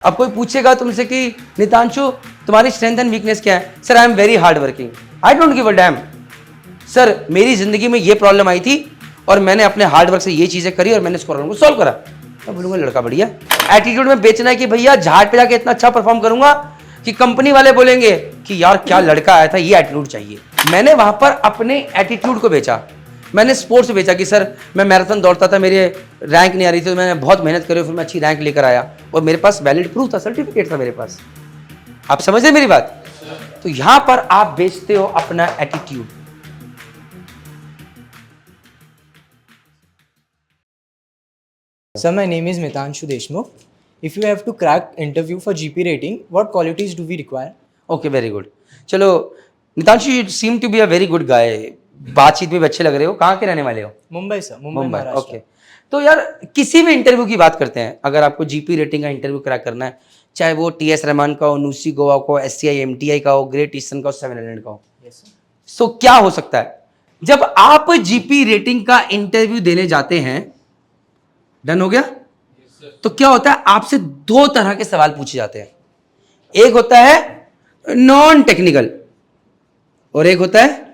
अब कोई पूछेगा तुमसे कि नितांशु तुम्हारी स्ट्रेंथ एंड वीकनेस क्या है? Sir I am very hard working, I don't give a dam. Sir मेरी जिंदगी में ये प्रॉब्लम आई थी और मैंने अपने हार्ड वर्क से ये चीजें करी और मैंने इस प्रॉब्लम को सॉल्व करा। मैं बोलूंगा लड़का बढ़िया। एटीट्यूड में बेचना है कि भैया झाड़ पे जाके इतना अच्छा परफॉर्म करूंगा कि कंपनी वाले बोलेंगे कि यार क्या लड़का आया था, ये एटीट्यूड चाहिए। मैंने वहां पर अपने एटीट्यूड को बेचा। मैंने स्पोर्ट्स बेचा कि सर मैं मैराथन दौड़ता था, मेरे रैंक नहीं आ रही थी, तो मैंने बहुत मेहनत करी, फिर मैं अच्छी रैंक लेकर आया और मेरे पास वैलिड प्रूफ था, सर्टिफिकेट था मेरे पास। आप समझ रहे मेरी बात? तो यहां पर आप बेचते हो अपना attitude. Sir, my name is Mitanshu Deshmukh. If you have to crack interview for GP rating, what qualities do we require? Okay very good. चलो Nitanshu, you seem to be a very good guy. बातचीत में भी अच्छे लग रहे हो। कहाँ के रहने वाले हो? मुंबई सर, मुंबई महाराष्ट्र। ओके। तो यार किसी भी इंटरव्यू की बात करते हैं, अगर आपको जीपी रेटिंग का इंटरव्यू क्रैक करना है, चाहे वो टीएस रहमान का हो, न्यूसी गोवा का हो, एससीआई एमटीआई का हो, ग्रेट ईस्टर्न का हो, 700 का हो, सो क्या हो सकता है जब आप जीपी रेटिंग का इंटरव्यू देने जाते हैं? डन हो गया? तो क्या होता है, आपसे दो तरह के सवाल पूछे जाते हैं। एक होता है नॉन टेक्निकल और एक होता है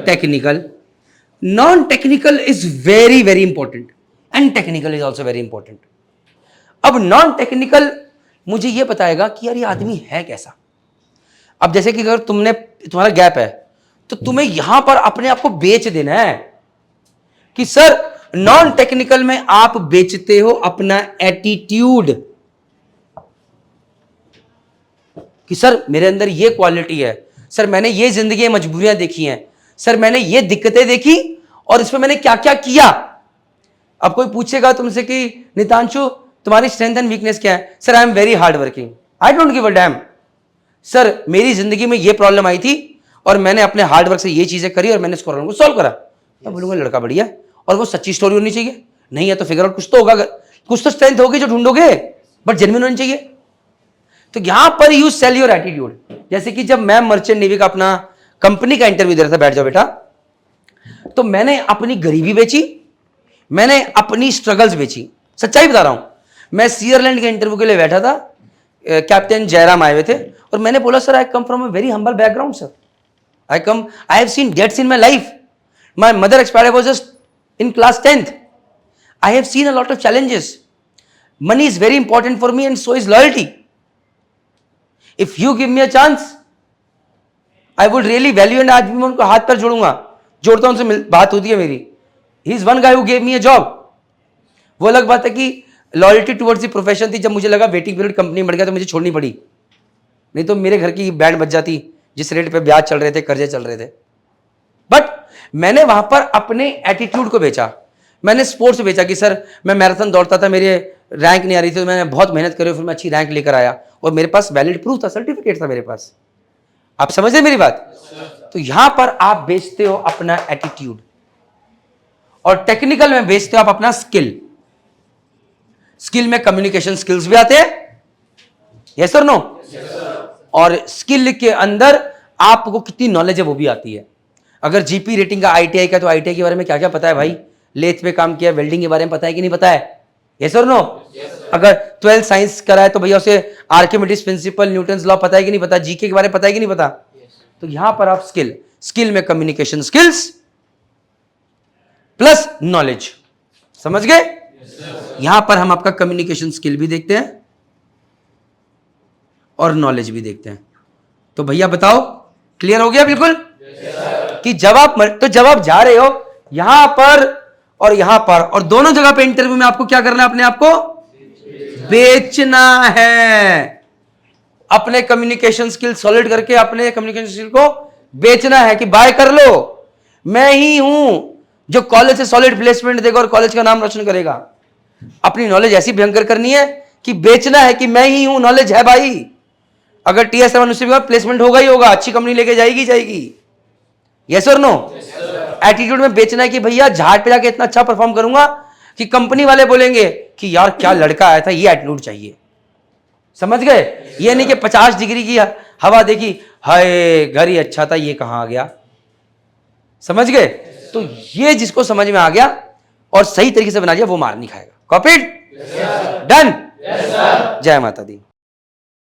technical. Non technical is very very important and technical is also very important. अब नॉन टेक्निकल मुझे यह बताएगा कि यार ये आदमी है कैसा। अब जैसे कि अगर तुम्हारा गैप है तो तुम्हें यहां पर अपने आप को बेच देना है कि सर नॉन टेक्निकल में आप बेचते हो अपना एटीट्यूड कि सर मेरे अंदर ये क्वालिटी है, सर मैंने ये जिंदगी में मजबूरियां देखी हैं, सर मैंने ये दिक्कतें देखी और इसमें मैंने क्या क्या किया। अब कोई पूछेगा तुमसे कि नितांशु तुम्हारी स्ट्रेंथ एंड वीकनेस क्या है? Sir I am very hard working, I don't give a dam. Sir मेरी जिंदगी में ये प्रॉब्लम आई थी और मैंने अपने हार्ड वर्क से ये चीजें करी और मैंने इस प्रॉब्लम को सॉल्व करा। मैं बोलूंगा लड़का बढ़िया। और वो सच्ची स्टोरी होनी चाहिए, नहीं है तो फिगर आउट कुछ तो होगा, कुछ तो स्ट्रेंथ होगी जो ढूंढोगे, बट जेन्युइन होनी चाहिए। तो यहां पर यू सेल योर एटीट्यूड। जैसे कि जब मैं मर्चेंट नेवी का अपना कंपनी का इंटरव्यू दे रहा था, बैठ जाओ बेटा, तो मैंने अपनी गरीबी बेची, मैंने अपनी स्ट्रगल्स बेची। सच्चाई बता रहा हूं। मैं सीयरलैंड के इंटरव्यू के लिए बैठा था, कैप्टन जयराम आए हुए थे और मैंने बोला sir I come from a very humble background sir, I have seen deaths in my life, my mother expired, I was just in class 10th. I have seen a lot of challenges. Money is very important for me and so is loyalty. If you give me a chance, I would really value and आज भी मैं उनको हाथ पर जोड़ता हूं, उनसे बात होती है मेरी। He is one guy who gave me a job. वो अलग बात है कि लॉयल्टी टुवर्ड्स द प्रोफेशन थी। जब मुझे लगा वेटिंग पीरियड कंपनी बढ़ गया तो मुझे छोड़नी पड़ी, नहीं तो मेरे घर की बैंड बज जाती जिस रेट पे ब्याज चल रहे थे, कर्जे चल रहे थे। बट मैंने वहां पर अपने एटीट्यूड को बेचा। मैंने स्पोर्ट्स बेचा कि सर मैं मैराथन दौड़ता था, मेरे रैंक नहीं आ रही थी, तो मैंने बहुत मेहनत करी, फिर मैं अच्छी रैंक लेकर आया और मेरे पास वैलिड प्रूफ था, सर्टिफिकेट था मेरे पास। आप समझ रहे मेरी बात? तो यहां पर आप बेचते हो अपना एटीट्यूड और टेक्निकल में बेचते हो आप अपना स्किल। स्किल में कम्युनिकेशन स्किल्स भी आते हैं, यस और नो? और स्किल के अंदर आपको कितनी नॉलेज है वो भी आती है। अगर जीपी रेटिंग का आईटीआई का, तो आईटीआई के बारे में क्या क्या पता है भाई? लेथ पे काम किया, वेल्डिंग के बारे में पता है कि नहीं पता है? यस और नो? अगर 12th साइंस करा है तो भैया उसे आर्किमिडीज प्रिंसिपल, न्यूटन्स लॉ पता है कि नहीं पता? जीके के बारे में पता है कि नहीं पता? तो यहां पर आप स्किल में कम्युनिकेशन स्किल्स प्लस नॉलेज, समझ गए? यहां पर हम आपका कम्युनिकेशन स्किल भी देखते हैं और नॉलेज भी देखते हैं। तो भैया बताओ, क्लियर हो गया बिल्कुल? कि जब आप जा रहे हो यहां पर और यहां पर, और दोनों जगह पे इंटरव्यू में आपको क्या करना है? अपने आप को बेचना है। अपने कम्युनिकेशन स्किल सॉलिड करके अपने कम्युनिकेशन स्किल को बेचना है कि बाय कर लो, मैं ही हूं जो कॉलेज से सॉलिड प्लेसमेंट देगा और कॉलेज का नाम रोशन करेगा। अपनी नॉलेज ऐसी भयंकर करनी है कि बेचना है कि मैं ही हूं, नॉलेज है भाई। अगर टीएस प्लेसमेंट होगा ही होगा, अच्छी कंपनी लेके जाएगी। यस और नो? एटीट्यूड में बेचना है कि भैया झाड़ पे जाके इतना अच्छा परफॉर्म करूंगा कि कंपनी वाले बोलेंगे कि यार क्या लड़का आया था, ये एटीट्यूड चाहिए। समझ गए? ये नहीं कि 50 डिग्री की हवा देखी, हाय घर ही अच्छा था, ये कहां आ गया। समझ गए? तो ये जिसको समझ में आ गया और सही तरीके से बना दिया वो मार नहीं खाएगा। कॉपीड? डन। जय माता दी।